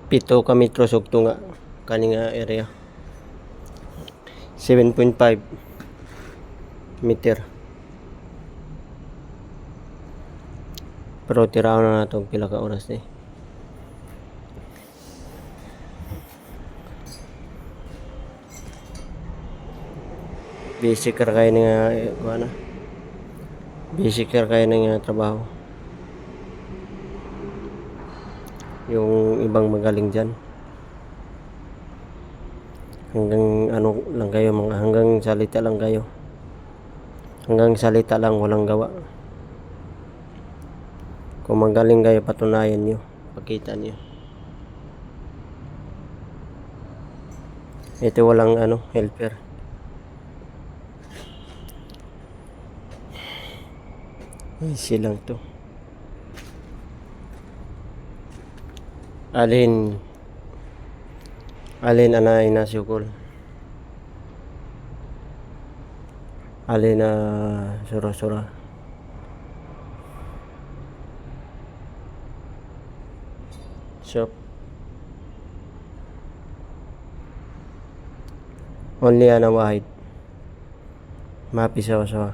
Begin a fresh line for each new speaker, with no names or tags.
Pito ka metro sugto nga kani nga area. 7.5 meter. Pero tiraw na nato pila ka oras ni. Basic ra kay nga kuana. Basic ra kay nga trabaho. Yung ibang magaling dyan. Hanggang ano lang kayo, mga hanggang salita lang kayo. Hanggang salita lang, walang gawa. Kung magaling kayo, patunayan nyo, pakita nyo. Ito walang helper. Easy lang to. Alin anay na sukol. Alin na sura-sura. Shop. Only ana wahid. Mapisaw sa